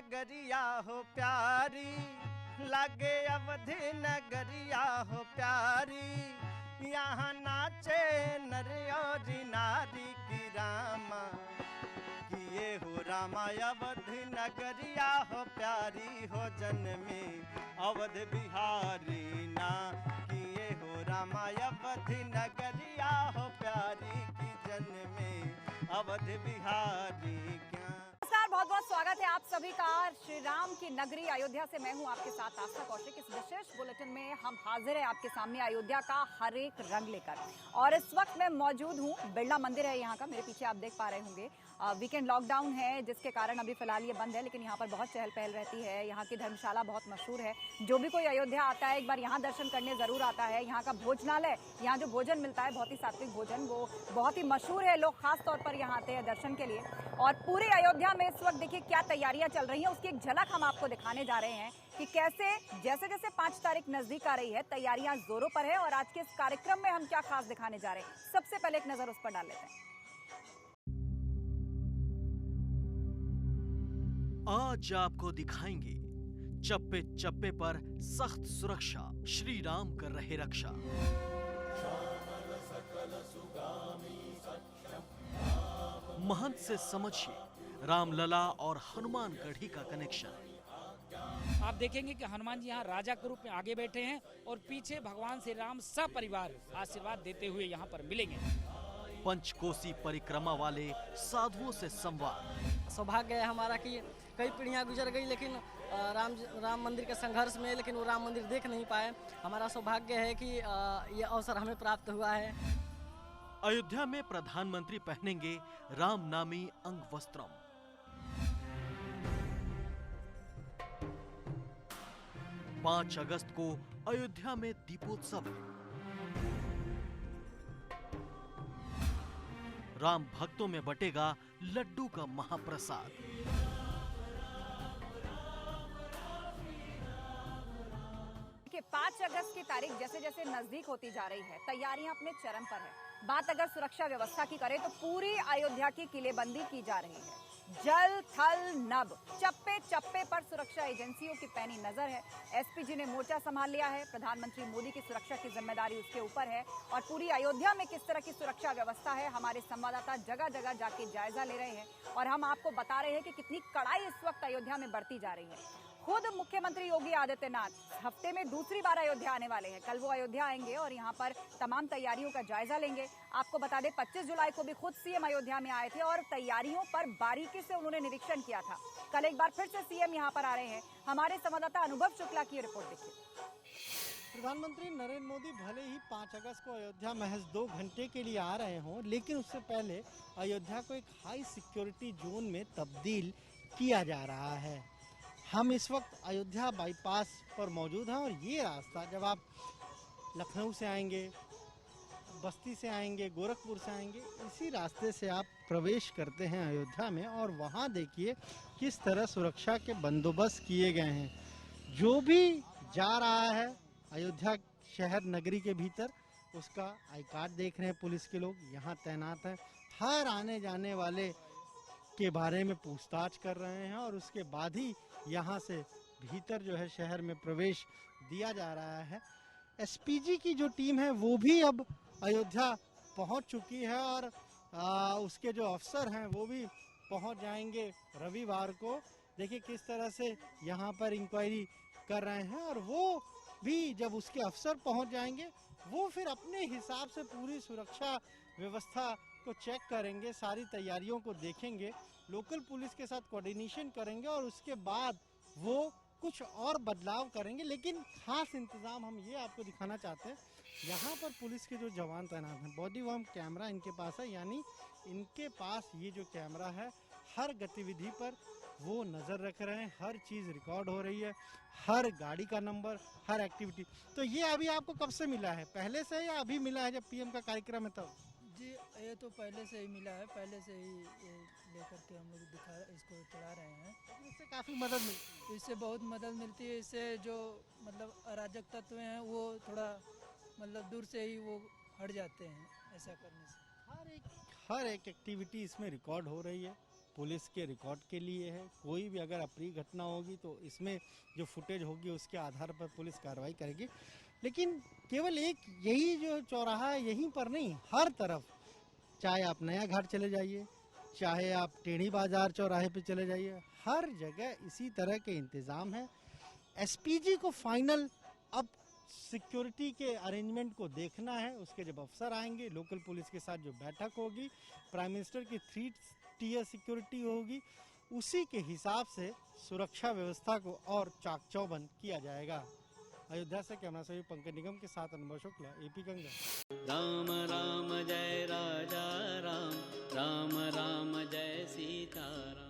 नगरिया हो प्यारी, लागे अवधि नगरिया हो प्यारी। यहाँ नाचे नर और नारी की रामा, किए हो रामा अवधि नगरिया हो प्यारी हो जन्मे अवध बिहारी ना। किए हो रामा अवधि नगरिया हो प्यारी की जन्मे अवध बिहारी क्या। नमस्कार, बहुत बहुत स्वागत है आप सभी का श्री राम की नगरी अयोध्या से। मैं हूं आपके साथ आस्था कौशिक। इस विशेष बुलेटिन में हम हाजिर हैं आपके सामने अयोध्या का हर एक रंग लेकर। और इस वक्त मैं मौजूद हूं, बिरला मंदिर है यहाँ का, मेरे पीछे आप देख पा रहे होंगे। वीकेंड लॉकडाउन है जिसके कारण अभी फिलहाल ये बंद है, लेकिन यहाँ पर बहुत चहल पहल रहती है। यहाँ की धर्मशाला बहुत मशहूर है। जो भी कोई अयोध्या आता है एक बार यहाँ दर्शन करने जरूर आता है। यहाँ का भोजनालय, यहाँ जो भोजन मिलता है बहुत ही सात्विक भोजन, वो बहुत ही मशहूर है। लोग खास तौर पर यहाँ आते हैं दर्शन के लिए। और पूरे अयोध्या में इस वक्त देखिए क्या तैयारियां चल रही हैं, उसकी एक झलक हम आपको दिखाने जा रहे हैं कि कैसे जैसे जैसे 5 तारीख नजदीक आ रही है तैयारियां जोरों पर है। और आज के इस कार्यक्रम में हम क्या खास दिखाने जा रहे हैं, सबसे पहले एक नजर उस पर डाल लेते हैं। आज आपको दिखाएंगे चप्पे चप्पे पर सख्त सुरक्षा, श्री राम कर रहे रक्षा। महंत से समझिए रामलला और हनुमानगढ़ी का कनेक्शन। आप देखेंगे कि हनुमान जी यहाँ राजा के रूप में आगे बैठे हैं और पीछे भगवान श्री राम सपरिवार आशीर्वाद देते हुए यहाँ पर मिलेंगे। पंचकोसी परिक्रमा वाले साधुओं से संवाद। सौभाग्य है हमारा कि कई पीढ़ियां गुजर गई, लेकिन राम मंदिर के संघर्ष में, लेकिन वो राम मंदिर देख नहीं पाए। हमारा सौभाग्य है कि ये अवसर हमें प्राप्त हुआ है। अयोध्या में प्रधानमंत्री पहनेंगे राम नामी अंग वस्त्रम। पांच अगस्त को अयोध्या में दीपोत्सव है। राम भक्तों में बटेगा लड्डू का महाप्रसाद। कि 5 अगस्त की तारीख जैसे जैसे नजदीक होती जा रही है, तैयारियां अपने चरम पर है। बात अगर सुरक्षा व्यवस्था की करें तो पूरी अयोध्या की किलेबंदी की जा रही है। जल थल नभ चप्पे चप्पे पर सुरक्षा एजेंसियों की पैनी नजर है। एसपीजी ने मोर्चा संभाल लिया है। प्रधानमंत्री मोदी की सुरक्षा की जिम्मेदारी उसके ऊपर है। और पूरी अयोध्या में किस तरह की सुरक्षा व्यवस्था है, हमारे संवाददाता जगह जगह जाके जायजा ले रहे हैं और हम आपको बता रहे हैं कि कितनी कड़ाई इस वक्त अयोध्या में बढ़ती जा रही है। खुद मुख्यमंत्री योगी आदित्यनाथ हफ्ते में दूसरी बार अयोध्या आने वाले हैं। कल वो अयोध्या आएंगे और यहाँ पर तमाम तैयारियों का जायजा लेंगे। आपको बता दें 25 जुलाई को भी खुद सीएम अयोध्या में आए थे और तैयारियों पर बारीकी से उन्होंने निरीक्षण किया था। कल एक बार फिर से सीएम यहाँ पर आ रहे हैं। हमारे संवाददाता अनुभव शुक्ला की रिपोर्ट देखिए। प्रधानमंत्री नरेंद्र मोदी भले ही 5 अगस्त को अयोध्या महज 2 घंटे के लिए आ रहे हों, लेकिन उससे पहले अयोध्या को एक हाई सिक्योरिटी जोन में तब्दील किया जा रहा है। हम इस वक्त अयोध्या बाईपास पर मौजूद हैं और ये रास्ता जब आप लखनऊ से आएंगे, बस्ती से आएंगे, गोरखपुर से आएंगे, इसी रास्ते से आप प्रवेश करते हैं अयोध्या में। और वहाँ देखिए किस तरह सुरक्षा के बंदोबस्त किए गए हैं। जो भी जा रहा है अयोध्या शहर नगरी के भीतर, उसका आई कार्ड देख रहे हैं पुलिस के लोग यहाँ तैनात हैं। हर आने जाने वाले के बारे में पूछताछ कर रहे हैं और उसके बाद ही यहाँ से भीतर जो है शहर में प्रवेश दिया जा रहा है। एसपीजी की जो टीम है वो भी अब अयोध्या पहुँच चुकी है और उसके जो अफसर हैं वो भी पहुँच जाएंगे रविवार को। देखिए किस तरह से यहाँ पर इंक्वायरी कर रहे हैं और वो भी जब उसके अफसर पहुँच जाएंगे वो फिर अपने हिसाब से पूरी सुरक्षा व्यवस्था को चेक करेंगे, सारी तैयारियों को देखेंगे, लोकल पुलिस के साथ कोऑर्डिनेशन करेंगे और उसके बाद वो कुछ और बदलाव करेंगे। लेकिन खास इंतजाम हम ये आपको दिखाना चाहते हैं, यहाँ पर पुलिस के जो जवान तैनात हैं, बॉडी वार्म कैमरा इनके पास है, यानी इनके पास ये जो कैमरा है हर गतिविधि पर वो नज़र रख रहे हैं। हर चीज़ रिकॉर्ड हो रही है, हर गाड़ी का नंबर, हर एक्टिविटी। तो ये अभी आपको कब से मिला है, पहले से या अभी मिला है जब पीएम का कार्यक्रम है तब? जी ये तो पहले से ही मिला है, पहले से ही ये लेकर के हम लोग इसको चला रहे हैं। इससे काफ़ी मदद मिलती है। इससे बहुत मदद मिलती है। इससे जो मतलब अराजक तत्व हैं वो थोड़ा मतलब दूर से ही वो हट जाते हैं ऐसा करने से। हर एक एक्टिविटी इसमें रिकॉर्ड हो रही है। पुलिस के रिकॉर्ड के लिए है। कोई भी अगर अप्रिय घटना होगी तो इसमें जो फुटेज होगी उसके आधार पर पुलिस कार्रवाई करेगी। लेकिन केवल एक यही जो चौराहा है यहीं पर नहीं, हर तरफ, चाहे आप नया घाट चले जाइए, चाहे आप टेढ़ी बाजार चौराहे पे चले जाइए, हर जगह इसी तरह के इंतजाम है। एसपीजी को फाइनल अब सिक्योरिटी के अरेंजमेंट को देखना है। उसके जब अफसर आएंगे, लोकल पुलिस के साथ जो बैठक होगी, प्राइम मिनिस्टर की 3 टियर सिक्योरिटी होगी, उसी के हिसाब से सुरक्षा व्यवस्था को और चाक चौबंद किया जाएगा। अयोध्या से कैमरा सहयोगी पंकज निगम के साथ अनुभव शुक्ला, एपी गंगा। राम राम जय राजा राम, राम राम जय सीताराम।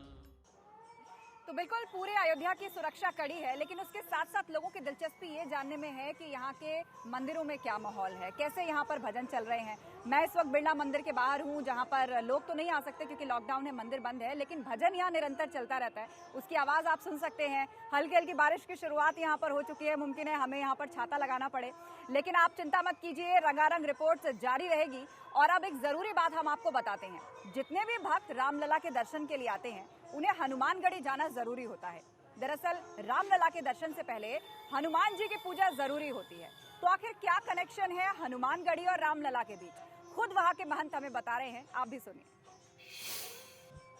तो बिल्कुल पूरे अयोध्या की सुरक्षा कड़ी है, लेकिन उसके साथ साथ लोगों की दिलचस्पी ये जानने में है कि यहाँ के मंदिरों में क्या माहौल है, कैसे यहाँ पर भजन चल रहे हैं। मैं इस वक्त बिरला मंदिर के बाहर हूँ, जहाँ पर लोग तो नहीं आ सकते क्योंकि लॉकडाउन है, मंदिर बंद है, लेकिन भजन यहाँ निरंतर चलता रहता है। उसकी आवाज़ आप सुन सकते हैं। हल्की हल्की बारिश की शुरुआत यहाँ पर हो चुकी है। मुमकिन है हमें यहाँ पर छाता लगाना पड़े, लेकिन आप चिंता मत कीजिए, रंगारंग रिपोर्ट जारी रहेगी। और अब एक जरूरी बात हम आपको बताते हैं, जितने भी भक्त रामलला के दर्शन के लिए आते हैं उन्हें हनुमानगढ़ी जाना जरूरी होता है। दरअसल रामलला के दर्शन से पहले हनुमान जी की पूजा जरूरी होती है। तो आखिर क्या कनेक्शन है हनुमानगढ़ी और रामलला के बीच, खुद वहां के महंत हमें बता रहे हैं, आप भी सुनिए।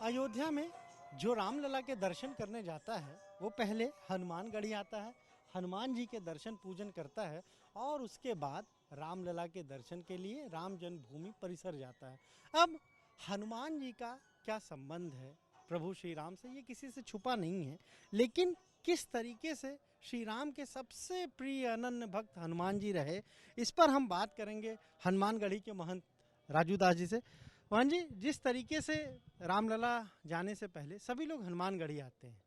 अयोध्या में जो रामलला के दर्शन करने जाता है वो पहले हनुमानगढ़ी आता है, हनुमान जी के दर्शन पूजन करता है और उसके बाद रामलला के दर्शन के लिए राम जन्मभूमि परिसर जाता है। अब हनुमान जी का क्या संबंध है प्रभु श्री राम से, ये किसी से छुपा नहीं है। लेकिन किस तरीके से श्री राम के सबसे प्रिय अनन्य भक्त हनुमान जी रहे, इस पर हम बात करेंगे हनुमानगढ़ी के महंत राजू दास जी से। मोहन जी, जिस तरीके से रामलला जाने से पहले सभी लोग हनुमानगढ़ी आते हैं,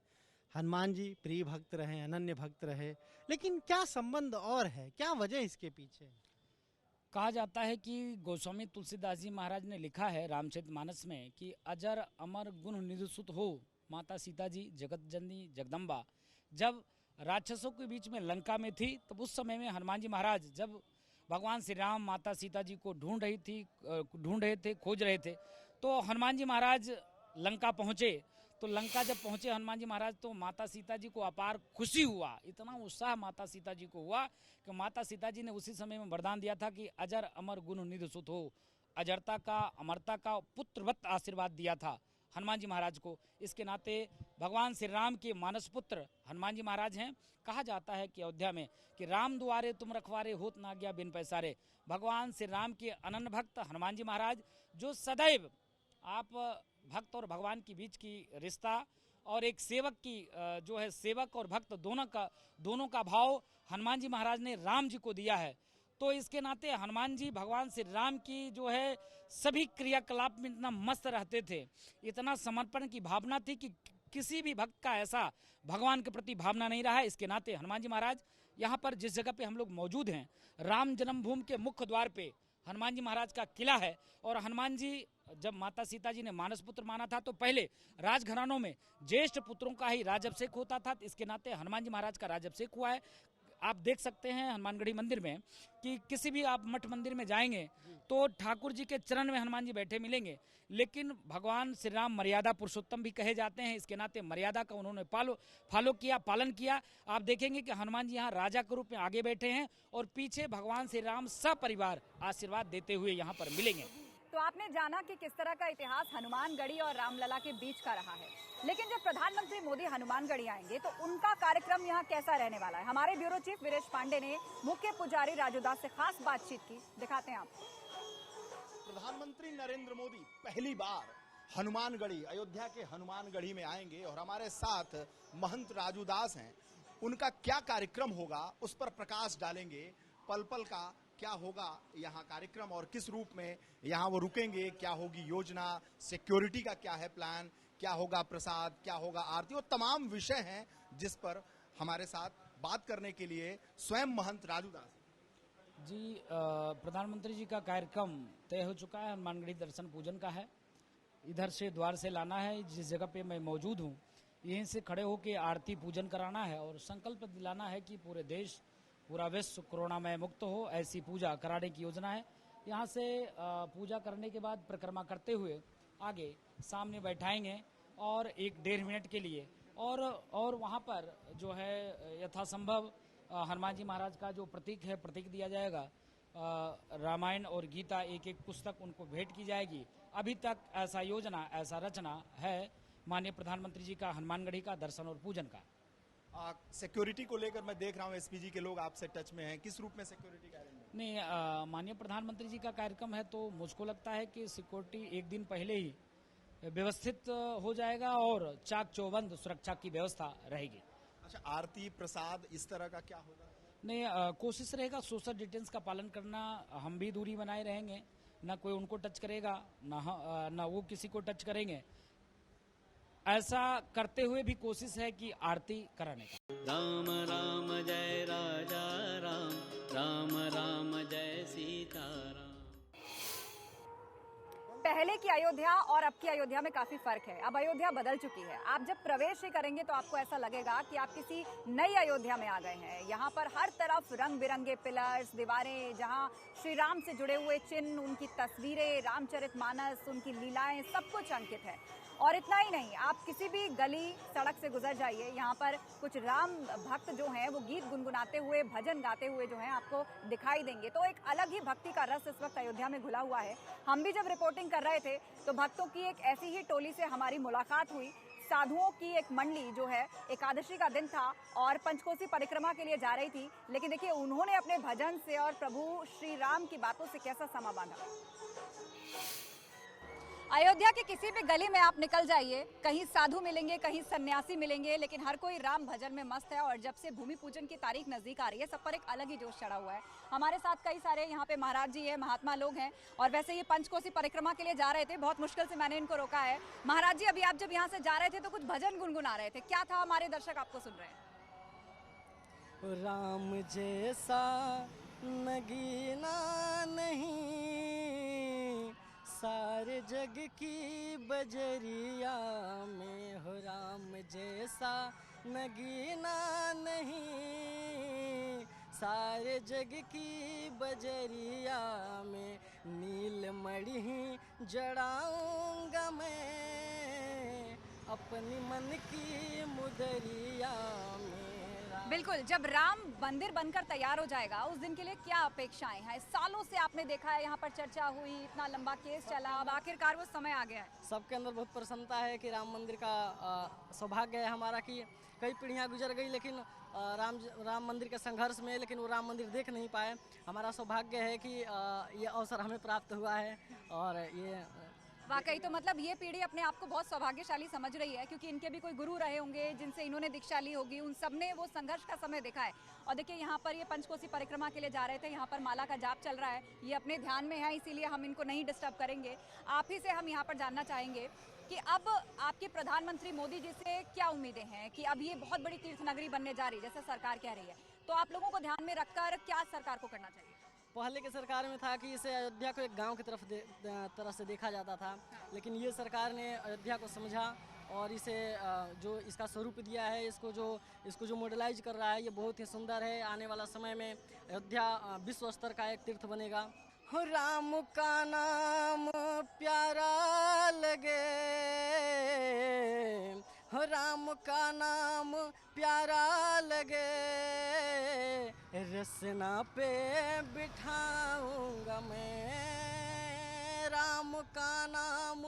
हनुमान जी प्रिय भक्त रहे, अनन्य भक्त रहे, लेकिन क्या संबंध और है, क्या वजह इसके पीछे? कहा जाता है कि गोस्वामी तुलसीदास जी महाराज ने लिखा है रामचरितमानस में कि अजर अमर गुण निधि सुत हो माता सीता जी जगत जननी जगदम्बा। जब राक्षसों के बीच में लंका में थी तब उस समय में हनुमान जी महाराज जब भगवान श्री राम माता सीता जी को ढूंढ रहे थे, खोज रहे थे, तो हनुमान जी महाराज लंका पहुँचे। तो लंका जब पहुंचे हनुमान जी महाराज तो माता सीता जी को अपार खुशी हुआ, इतना उत्साह माता सीता जी को हुआ कि माता सीता जी ने उसी समय में वरदान दिया था कि अजर अमर गुण निधि सुत हो, अजरता का अमरता का पुत्रवत आशीर्वाद दिया था हनुमान जी महाराज को। इसके नाते भगवान श्री राम के मानस पुत्र हनुमान जी महाराज हैं। कहा जाता है कि अयोध्या में कि राम द्वारे तुम रखवारे होत ना गया बिन पैसारे। भगवान श्री राम के अनन्य भक्त हनुमान जी महाराज जो सदैव आप भक्त और भगवान के बीच की रिश्ता और एक सेवक की जो है सेवक और भक्त दोनों का भाव हनुमान जी महाराज ने राम जी को दिया है। तो इसके नाते हनुमान जी भगवान श्री राम की जो है सभी क्रियाकलाप में इतना मस्त रहते थे, इतना समर्पण की भावना थी कि किसी भी भक्त का ऐसा भगवान के प्रति भावना नहीं रहा है। इसके नाते हनुमान जी महाराज यहाँ पर जिस जगह पे हम लोग मौजूद हैं, राम जन्मभूमि के मुख्य द्वार पे हनुमान जी महाराज का किला है। और हनुमान जी जब माता सीता जी ने मानस पुत्र माना था तो पहले राजघरानों में ज्येष्ठ पुत्रों का ही राजअभिषेक होता था। इसके नाते हनुमान जी महाराज का राजअभिषेक हुआ है। आप देख सकते हैं हनुमानगढ़ी मंदिर में कि किसी भी आप मठ मंदिर में जाएंगे तो ठाकुर जी के चरण में हनुमान जी बैठे मिलेंगे, लेकिन भगवान श्री राम मर्यादा पुरुषोत्तम भी कहे जाते हैं। इसके नाते मर्यादा का उन्होंने पालन किया। आप देखेंगे कि हनुमान जी यहाँ राजा के रूप में आगे बैठे हैं और पीछे भगवान श्री राम सपरिवार आशीर्वाद देते हुए यहाँ पर मिलेंगे। तो आपने जाना कि किस तरह का इतिहास हनुमानगढ़ी और रामलला के बीच का रहा है, लेकिन जब प्रधानमंत्री मोदी हनुमानगढ़ी आएंगे तो उनका कार्यक्रम यहाँ कैसा रहने वाला है। हमारे ब्यूरो चीफ वीरेश पांडे ने मुख्य पुजारी राजू दास से खास बातचीत की, दिखाते हैं आपको। प्रधानमंत्री नरेंद्र मोदी पहली बार हनुमानगढ़ी, अयोध्या के हनुमानगढ़ी में आएंगे और हमारे साथ महंत राजू दास हैं। उनका क्या कार्यक्रम होगा उस पर प्रकाश डालेंगे। पल पल का क्या होगा यहाँ कार्यक्रम और किस रूप में यहाँ वो रुकेंगे, क्या होगी योजना, सिक्योरिटी का क्या है प्लान, क्या होगा प्रसाद, क्या होगा आरती, वो तमाम विषय हैं जिस पर हमारे साथ बात करने के लिए स्वयं महंत राजू दास जी। प्रधानमंत्री जी का कार्यक्रम तय हो चुका है, हनुमानगढ़ी दर्शन पूजन का है। इधर से द्वार से लाना है, जिस जगह पे मैं मौजूद हूँ यहीं से खड़े होकर आरती पूजन कराना है और संकल्प दिलाना है कि पूरे देश पूरा विश्व कोरोना में मुक्त हो, ऐसी पूजा कराने की योजना है। यहाँ से पूजा करने के बाद परिक्रमा करते हुए आगे सामने बैठाएंगे और 1-1.5 मिनट के लिए और वहाँ पर जो है यथासंभव हनुमान जी महाराज का जो प्रतीक दिया जाएगा, रामायण और गीता एक पुस्तक उनको भेंट की जाएगी। अभी तक ऐसा योजना, ऐसा रचना है माननीय प्रधानमंत्री जी का हनुमानगढ़ी का दर्शन और पूजन का। सिक्योरिटी को लेकर मैं देख रहा हूँ एसपीजी के लोग आपसे टच में हैं, किस रूप में सिक्योरिटी का अरेंजमेंट? नहीं, माननीय प्रधानमंत्री जी का कार्यक्रम है तो मुझको लगता है कि सिक्योरिटी एक दिन पहले ही व्यवस्थित हो जाएगा और चाक चौबंद सुरक्षा की व्यवस्था रहेगी। अच्छा, आरती प्रसाद इस तरह का क्या होगा? नहीं, कोशिश रहेगा सोशल डिस्टेंस का पालन करना, हम भी दूरी बनाए रहेंगे, ना कोई उनको टच करेगा ना वो किसी को टच करेंगे। ऐसा करते हुए भी कोशिश है कि आरती कराने का। राम राम जय राजा राम, राम राम जय सीता राम। पहले की अयोध्या और अब की अयोध्या में काफी फर्क है। अब अयोध्या बदल चुकी है। आप जब प्रवेश ही करेंगे तो आपको ऐसा लगेगा कि आप किसी नई अयोध्या में आ गए हैं। यहाँ पर हर तरफ रंग बिरंगे पिलर्स, दीवारें, जहाँ श्री राम से जुड़े हुए चिन्ह, उनकी तस्वीरें, रामचरितमानस, उनकी लीलाएं, सब कुछ अंकित है। और इतना ही नहीं, आप किसी भी गली सड़क से गुजर जाइए, यहाँ पर कुछ राम भक्त जो हैं वो गीत गुनगुनाते हुए, भजन गाते हुए जो हैं आपको दिखाई देंगे। तो एक अलग ही भक्ति का रस इस वक्त अयोध्या में घुला हुआ है। हम भी जब रिपोर्टिंग कर रहे थे तो भक्तों की एक ऐसी ही टोली से हमारी मुलाकात हुई। साधुओं की एक मंडली जो है, एकादशी का दिन था और पंचकोसी परिक्रमा के लिए जा रही थी, लेकिन देखिए उन्होंने अपने भजन से और प्रभु श्री राम की बातों से कैसा समा बांधा। अयोध्या के किसी भी गली में आप निकल जाइए, कहीं साधु मिलेंगे, कहीं सन्यासी मिलेंगे, लेकिन हर कोई राम भजन में मस्त है। और जब से भूमि पूजन की तारीख नजदीक आ रही है, सब पर एक अलग ही जोश चढ़ा हुआ है। हमारे साथ कई सारे यहाँ पे महाराज जी हैं, महात्मा लोग हैं, और वैसे ये पंचकोसी परिक्रमा के लिए जा रहे थे। बहुत मुश्किल से मैंने इनको रोका है। महाराज जी, अभी आप जब यहाँ से जा रहे थे तो कुछ भजन गुनगुना रहे थे, क्या था? हमारे दर्शक आपको सुन रहे हैं। राम जैसा नगीना नहीं, सारे जग की बजरिया में हो। राम जैसा नगीना नहीं, सारे जग की बजरिया में। नीलमणि जड़ाऊंगा मैं अपनी मन की मुदरिया में। बिल्कुल, जब राम मंदिर बनकर तैयार हो जाएगा उस दिन के लिए क्या अपेक्षाएं हैं? सालों से आपने देखा है यहाँ पर चर्चा हुई, इतना लंबा केस चला, अब आखिरकार वो समय आ गया है। सबके अंदर बहुत प्रसन्नता है कि राम मंदिर का सौभाग्य है हमारा कि कई पीढ़ियाँ गुजर गई, लेकिन राम मंदिर के संघर्ष में, लेकिन वो राम मंदिर देख नहीं पाए। हमारा सौभाग्य है कि ये अवसर हमें प्राप्त हुआ है। और ये वाकई तो मतलब ये पीढ़ी अपने आप को बहुत सौभाग्यशाली समझ रही है, क्योंकि इनके भी कोई गुरु रहे होंगे जिनसे इन्होंने दीक्षा ली होगी, उन सब ने वो संघर्ष का समय देखा है। और देखिए यहाँ पर ये पंचकोसी परिक्रमा के लिए जा रहे थे, यहाँ पर माला का जाप चल रहा है, ये अपने ध्यान में है, इसीलिए हम इनको नहीं डिस्टर्ब करेंगे। आप ही से हम यहाँ पर जानना चाहेंगे कि अब आपके प्रधानमंत्री मोदी जी से क्या उम्मीदें हैं कि अब ये बहुत बड़ी तीर्थ नगरी बनने जा रही है, जैसे सरकार कह रही है, तो आप लोगों को ध्यान में रखकर क्या सरकार को करना चाहिए? पहले की सरकार में था कि इसे अयोध्या को एक गांव की तरह से देखा जाता था, लेकिन ये सरकार ने अयोध्या को समझा और इसे जो इसका स्वरूप दिया है, इसको जो मॉडलाइज कर रहा है, ये बहुत ही सुंदर है। आने वाला समय में अयोध्या विश्व स्तर का एक तीर्थ बनेगा। हो राम का नाम प्यारा लगे, हो राम का नाम प्यारा लगे, रसना पे बिठाऊंगा मैं। राम का नाम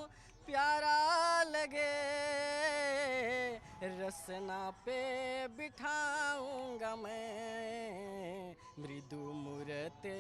प्यारा लगे, रसना पे बिठाऊंगा मैं। मृदु मूरते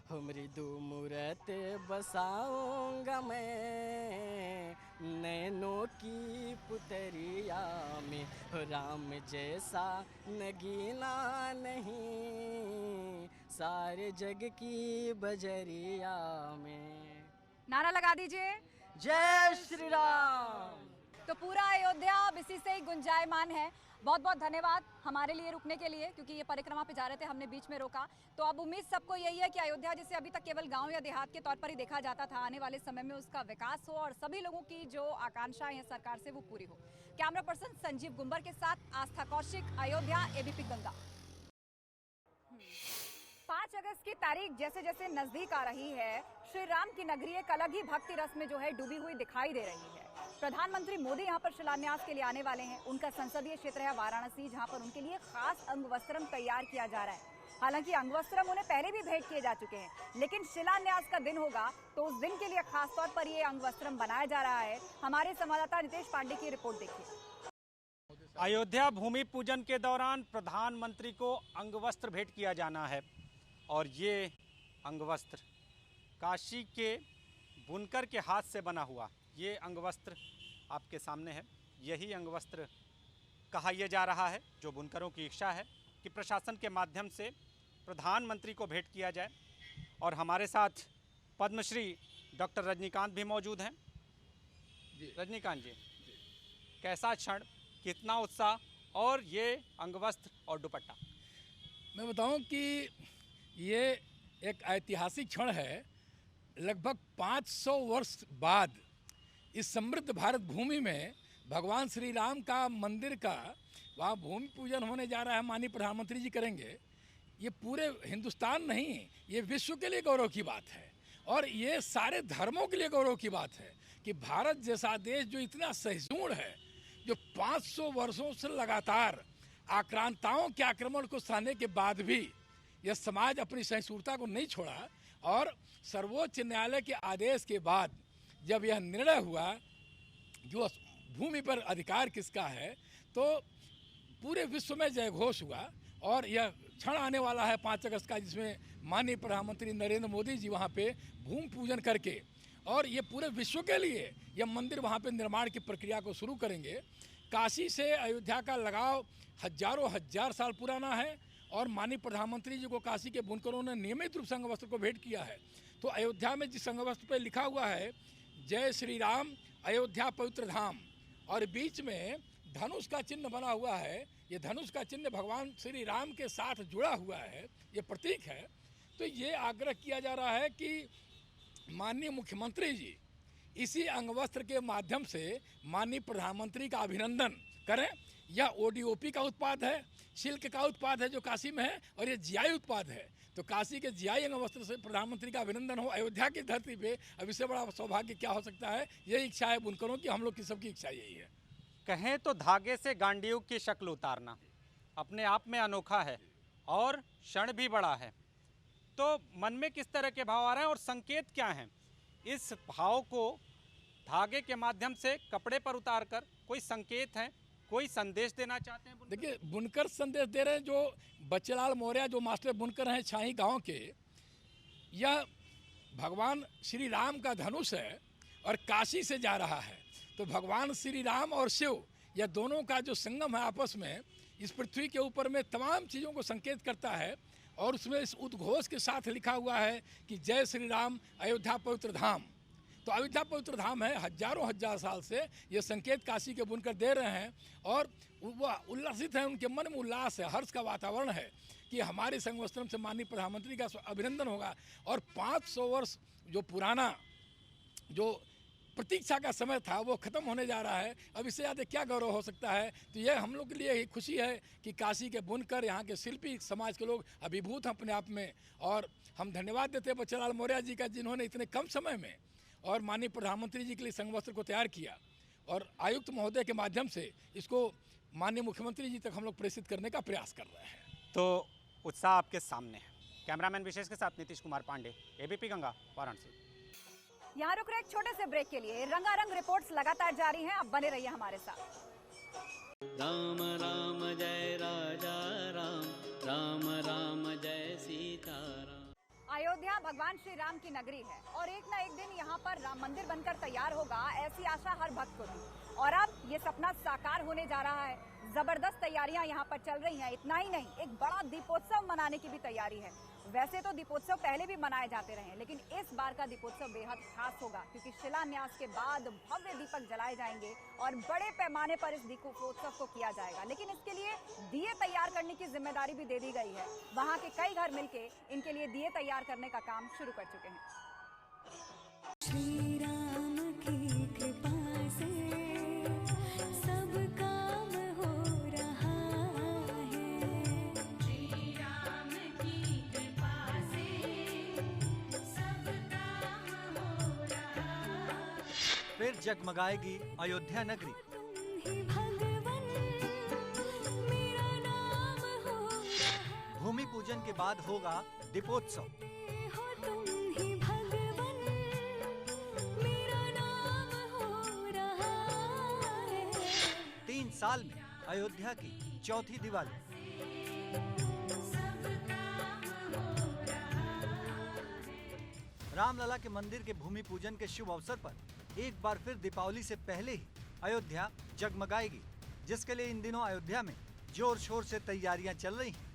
हो मृदु मूरत बसाऊंगा मैं, नैनों की पुतरिया में। हो राम जैसा नगीना नहीं, सारे जग की बजरिया में। नारा लगा दीजिए, जय श्री राम। तो पूरा अयोध्या अब इसी से ही गुंजायमान है। बहुत बहुत धन्यवाद हमारे लिए रुकने के लिए, क्योंकि ये परिक्रमा पे जा रहे थे, हमने बीच में रोका। तो अब उम्मीद सबको यही है कि अयोध्या जिसे अभी तक केवल गांव या देहात के तौर पर ही देखा जाता था, आने वाले समय में उसका विकास हो और सभी लोगों की जो आकांक्षाएं हैं सरकार से वो पूरी हो। कैमरा पर्सन संजीव गुंबर के साथ आस्था कौशिक, अयोध्या, एबीपी गंगा। 5 अगस्त की तारीख जैसे जैसे नजदीक आ रही है, श्री राम की नगरी एक अलग ही भक्ति रस में जो है डूबी हुई दिखाई दे रही है। प्रधानमंत्री मोदी यहाँ पर शिलान्यास के लिए आने वाले हैं। उनका संसदीय क्षेत्र है वाराणसी, जहाँ पर उनके लिए खास अंगवस्त्रम तैयार किया जा रहा है। हालांकि अंगवस्त्रम उन्हें पहले भी भेंट किए जा चुके हैं, लेकिन शिलान्यास का दिन होगा तो उस दिन के लिए खास तौर पर ये अंगवस्त्रम बनाया जा रहा है। हमारे संवाददाता नितेश पांडे की रिपोर्ट देखिए। अयोध्या भूमि पूजन के दौरान प्रधानमंत्री को अंगवस्त्र भेंट किया जाना है और ये अंगवस्त्र काशी के बुनकर के हाथ से बना हुआ ये अंगवस्त्र आपके सामने है। यही अंगवस्त्र कहा यह जा रहा है जो बुनकरों की इच्छा है कि प्रशासन के माध्यम से प्रधानमंत्री को भेंट किया जाए। और हमारे साथ पद्मश्री डॉक्टर रजनीकांत भी मौजूद हैं। रजनीकांत जी, कैसा क्षण, कितना उत्साह और ये अंगवस्त्र और दुपट्टा? मैं बताऊं कि ये एक ऐतिहासिक क्षण है। लगभग 500 वर्ष बाद इस समृद्ध भारत भूमि में भगवान श्री राम का मंदिर का वहाँ भूमि पूजन होने जा रहा है। माननीय प्रधानमंत्री जी करेंगे। ये पूरे हिंदुस्तान नहीं, ये विश्व के लिए गौरव की बात है और ये सारे धर्मों के लिए गौरव की बात है कि भारत जैसा देश जो इतना सहिष्णु है, जो 500 वर्षों से लगातार आक्रांताओं के आक्रमण को सहने के बाद भी यह समाज अपनी सहिष्णुता को नहीं छोड़ा और सर्वोच्च न्यायालय के आदेश के बाद जब यह निर्णय हुआ जो भूमि पर अधिकार किसका है, तो पूरे विश्व में जय घोष हुआ। और यह क्षण आने वाला है 5 अगस्त का, जिसमें माननीय प्रधानमंत्री नरेंद्र मोदी जी वहाँ पे भूमि पूजन करके और ये पूरे विश्व के लिए यह मंदिर वहाँ पे निर्माण की प्रक्रिया को शुरू करेंगे। काशी से अयोध्या का लगाव हजारों हजार साल पुराना है और माननीय प्रधानमंत्री जी को काशी के बुनकरों ने नियमित रूप से अंगवस्त्र को भेंट किया है। तो अयोध्या में जिस अंगवस्त्र पर लिखा हुआ है जय श्री राम अयोध्या पवित्र धाम और बीच में धनुष का चिन्ह बना हुआ है, ये धनुष का चिन्ह भगवान श्री राम के साथ जुड़ा हुआ है, ये प्रतीक है। तो ये आग्रह किया जा रहा है कि माननीय मुख्यमंत्री जी इसी अंगवस्त्र के माध्यम से माननीय प्रधानमंत्री का अभिनंदन करें। यह ओडीओपी का उत्पाद है, सिल्क का उत्पाद है जो काशी में है और ये जीआई उत्पाद है। तो काशी के जीआई अंगवस्त्र से प्रधानमंत्री का अभिनंदन हो अयोध्या की धरती पे, अब इससे बड़ा सौभाग्य क्या हो सकता है। यही इच्छा है बुनकरों की, हम लोग की सबकी इच्छा यही है। कहें तो धागे से गांडीव की शक्ल उतारना अपने आप में अनोखा है और क्षण भी बड़ा है। तो मन में किस तरह के भाव आ रहे हैं और संकेत क्या हैं? इस भाव को धागे के माध्यम से कपड़े पर उतार कर कोई संकेत है, कोई संदेश देना चाहते हैं? देखिए, बुनकर संदेश दे रहे हैं। जो बच्चेलाल मौर्य जो मास्टर बुनकर हैं छाही गांव के, यह भगवान श्री राम का धनुष है और काशी से जा रहा है। तो भगवान श्री राम और शिव यह दोनों का जो संगम है आपस में, इस पृथ्वी के ऊपर में तमाम चीज़ों को संकेत करता है। और उसमें इस उद्घोष के साथ लिखा हुआ है कि जय श्री राम अयोध्या पवित्र धाम। तो अयोध्या पवित्र धाम है, हजारों हजार साल से ये संकेत काशी के बुनकर दे रहे हैं और वो उल्लासित हैं, उनके मन में उल्लास है, हर्ष का वातावरण है कि हमारे संगवस्त्रम से माननीय प्रधानमंत्री का अभिनंदन होगा। और 500 वर्ष जो पुराना जो प्रतीक्षा का समय था वो खत्म होने जा रहा है। अब इससे ज़्यादा क्या गौरव हो सकता है। तो यह हम लोग के लिए ही खुशी है कि काशी के बुनकर, यहाँ के शिल्पी समाज के लोग अभिभूत हैं अपने आप में। और हम धन्यवाद देते हैं बच्चेलाल मौर्य जी का, जिन्होंने इतने कम समय में और माननीय प्रधानमंत्री जी के लिए संगवस्त्र को तैयार किया और आयुक्त महोदय के माध्यम से इसको माननीय मुख्यमंत्री जी तक हम लोग प्रेषित करने का प्रयास कर रहे हैं। तो उत्साह आपके सामने है। कैमरामैन विशेष के साथ नीतीश कुमार पांडे, एबीपी गंगा, वाराणसी। यहाँ रुक रहे एक छोटे से ब्रेक के लिए। रंगारंग रिपोर्ट्स लगातार जारी हैं, अब बने रहिए हमारे साथ। राम राम जय राजा राम, राम राम जय सीताराम। अयोध्या भगवान श्री राम की नगरी है और एक ना एक दिन यहाँ पर राम मंदिर बनकर तैयार होगा, ऐसी आशा हर भक्त को थी। और अब ये सपना साकार होने जा रहा है। जबरदस्त तैयारियां यहाँ पर चल रही हैं। इतना ही नहीं, एक बड़ा दीपोत्सव मनाने की भी तैयारी है। वैसे तो दीपोत्सव पहले भी मनाए जाते रहे, लेकिन इस बार का दीपोत्सव बेहद खास होगा क्योंकि शिलान्यास के बाद भव्य दीपक जलाए जाएंगे और बड़े पैमाने पर इस दीपोत्सव को किया जाएगा। लेकिन इसके लिए दिए तैयार करने की जिम्मेदारी भी दे दी गई है। वहाँ के कई घर मिलके इनके लिए दिए तैयार करने का काम शुरू कर चुके हैं। श्री राम की कृपा से सब काम हो रहा है। श्री राम की कृपा से सब काम हो रहा है। फिर जगमगाएगी अयोध्या नगरी। भूमि पूजन के बाद होगा दीपोत्सव। 3 साल में अयोध्या की चौथी दिवाली। रामलला के मंदिर के भूमि पूजन के शुभ अवसर पर एक बार फिर दीपावली से पहले ही अयोध्या जगमगाएगी, जिसके लिए इन दिनों अयोध्या में जोर शोर से तैयारियां चल रही हैं।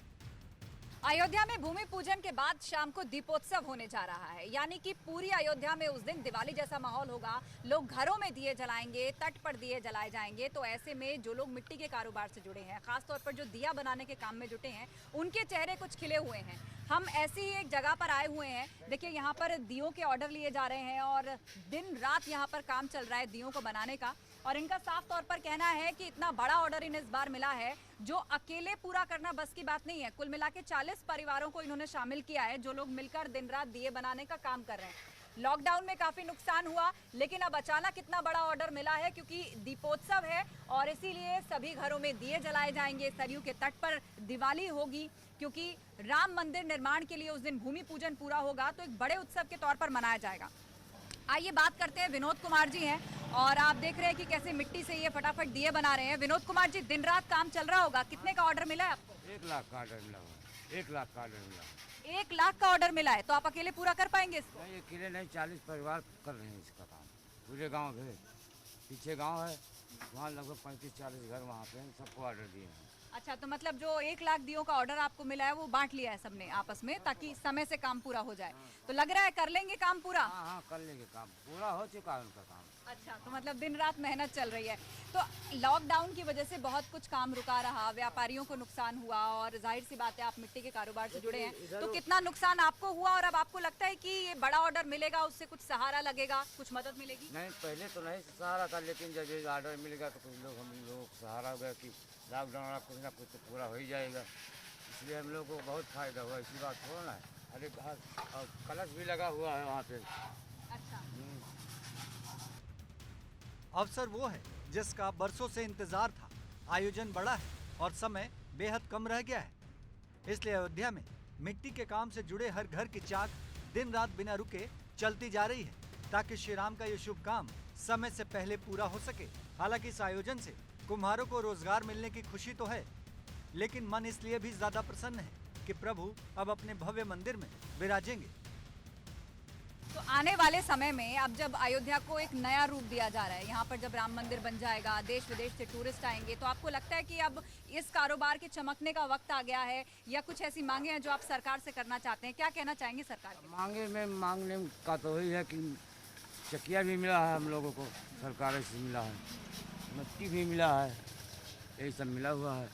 अयोध्या में भूमि पूजन के बाद शाम को दीपोत्सव होने जा रहा है, यानी कि पूरी अयोध्या में उस दिन दिवाली जैसा माहौल होगा। लोग घरों में दिए जलाएंगे, तट पर दिए जलाए जाएंगे। तो ऐसे में जो लोग मिट्टी के कारोबार से जुड़े हैं, खासतौर पर जो दिया बनाने के काम में जुटे हैं, उनके चेहरे कुछ खिले हुए हैं। हम ऐसी ही एक जगह पर आए हुए हैं। देखिए, यहाँ पर दियों के ऑर्डर लिए जा रहे हैं और दिन रात यहाँ पर काम चल रहा है दियों को बनाने का। और इनका साफ तौर पर कहना है कि इतना बड़ा ऑर्डर इन्हें इस बार मिला है जो अकेले पूरा करना बस की बात नहीं है। कुल मिला के 40 परिवारों को इन्होंने शामिल किया है, जो लोग मिलकर दिन रात दिए बनाने का काम कर रहे हैं। लॉकडाउन में काफी नुकसान हुआ, लेकिन अब अचानक इतना बड़ा ऑर्डर मिला है क्योंकि दीपोत्सव है और इसीलिए सभी घरों में दिए जलाए जाएंगे। सरयू के तट पर दिवाली होगी क्योंकि राम मंदिर निर्माण के लिए उस दिन भूमि पूजन पूरा होगा, तो एक बड़े उत्सव के तौर पर मनाया जाएगा। आइए बात करते हैं, विनोद कुमार जी हैं और आप देख रहे हैं कि कैसे मिट्टी से ये फटाफट दिए बना रहे हैं। विनोद कुमार जी, दिन रात काम चल रहा होगा, कितने का ऑर्डर मिला है आपको? 1 लाख का ऑर्डर मिला हुआ। 1 लाख का ऑर्डर मिला। 1 लाख का ऑर्डर मिला है, तो आप अकेले पूरा कर पाएंगे इसको? नहीं, अकेले नहीं, 40 परिवार कर रहे हैं इसका काम। पूरे गांव में, पीछे गांव है, वहाँ लगभग 35-40 घर वहाँ पे सबको ऑर्डर दिए हैं। अच्छा, तो मतलब जो 1 लाख दियों का ऑर्डर आपको मिला है वो बांट लिया है सबने आपस में, ताकि समय से काम पूरा हो जाए। तो लग रहा है कर लेंगे काम पूरा? हाँ, कर लेंगे काम, पूरा हो चुका है उनका काम। अच्छा, तो मतलब दिन रात मेहनत चल रही है। तो लॉकडाउन की वजह से बहुत कुछ काम रुका रहा, व्यापारियों को नुकसान हुआ और जाहिर सी बात है आप मिट्टी के कारोबार से जुड़े हैं, तो कितना नुकसान आपको हुआ और अब आपको लगता है कि ये बड़ा ऑर्डर मिलेगा उससे कुछ सहारा लगेगा, कुछ मदद मिलेगी? नहीं, पहले तो नहीं सहारा था, लेकिन जब ये ऑर्डर मिलेगा तो कुछ लोग, हम लोगों को सहारा हो गया कि लॉकडाउन कुछ ना कुछ तो पूरा हो ही जाएगा, इसलिए हम लोग को बहुत फायदा हुआ। इसी बात थोड़ा ना है। अरे और कलश भी लगा हुआ है वहाँ पे। अच्छा, अवसर वो है जिसका बरसों से इंतजार था। आयोजन बड़ा है और समय बेहद कम रह गया है, इसलिए अयोध्या में मिट्टी के काम से जुड़े हर घर की चाक दिन रात बिना रुके चलती जा रही है, ताकि श्री राम का ये शुभ काम समय से पहले पूरा हो सके। हालांकि इस आयोजन से कुम्हारों को रोजगार मिलने की खुशी तो है, लेकिन मन इसलिए भी ज्यादा प्रसन्न है कि प्रभु अब अपने भव्य मंदिर में विराजेंगे। तो आने वाले समय में अब जब अयोध्या को एक नया रूप दिया जा रहा है, यहाँ पर जब राम मंदिर बन जाएगा, देश विदेश से टूरिस्ट आएंगे, तो आपको लगता है कि अब इस कारोबार के चमकने का वक्त आ गया है, या कुछ ऐसी मांगे हैं जो आप सरकार से करना चाहते हैं? क्या कहना चाहेंगे सरकार के? मांगने का तो वही है कि चकिया भी मिला है हम लोगों को, सरकार से मिला है, मिट्टी भी मिला है, यही सब मिला हुआ है।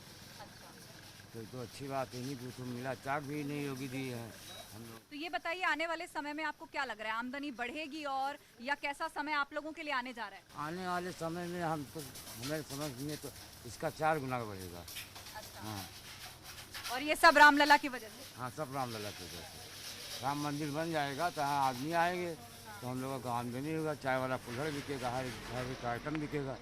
तो अच्छी बात है, नहीं तो मिला, चाक भी नहीं होगी दी है हम लोग। तो ये बताइए, आने वाले समय में आपको क्या लग रहा है, आमदनी बढ़ेगी और या कैसा समय आप लोगों के लिए आने जा रहा है? आने वाले समय में हमें समझ में तो इसका 4 गुना बढ़ेगा। अच्छा। हाँ। और ये सब रामलला की वजह से? हाँ, सब रामलला की वजह से। राम मंदिर बन जाएगा तो यहाँ आदमी आएंगे तो हम लोगों का आमदनी होगा, चाय वाला कुल्हड़ बिकेगा, हर एक आइटम बिकेगा।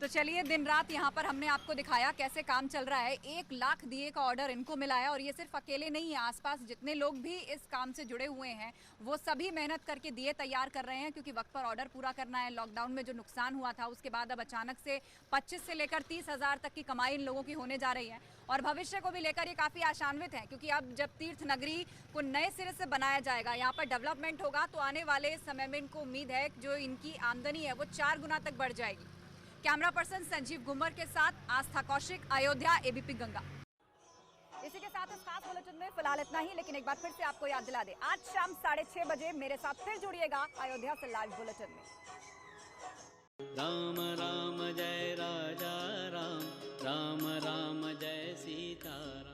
तो चलिए, दिन रात यहाँ पर हमने आपको दिखाया कैसे काम चल रहा है। 1 लाख दिए का ऑर्डर इनको मिला है और ये सिर्फ अकेले नहीं है, आसपास जितने लोग भी इस काम से जुड़े हुए हैं वो सभी मेहनत करके दिए तैयार कर रहे हैं, क्योंकि वक्त पर ऑर्डर पूरा करना है। लॉकडाउन में जो नुकसान हुआ था उसके बाद अब अचानक से 25 से लेकर 30 हज़ार तक की कमाई इन लोगों की होने जा रही है और भविष्य को भी लेकर ये काफ़ी आशान्वित है, क्योंकि अब जब तीर्थ नगरी को नए सिरे से बनाया जाएगा, यहाँ पर डेवलपमेंट होगा, तो आने वाले समय में इनको उम्मीद है जो इनकी आमदनी है वो 4 गुना तक बढ़ जाएगी। कैमरा पर्सन संजीव गुम्मर के साथ आस्था कौशिक, अयोध्या, एबीपी गंगा। इसी के साथ इस खास बुलेटिन में फिलहाल इतना ही, लेकिन एक बार फिर से आपको याद दिला दे, आज शाम 6:30 बजे मेरे साथ फिर जुड़िएगा अयोध्या से लाइव बुलेटिन में। राम राम जय राजा राम, राम राम जय सीता राम।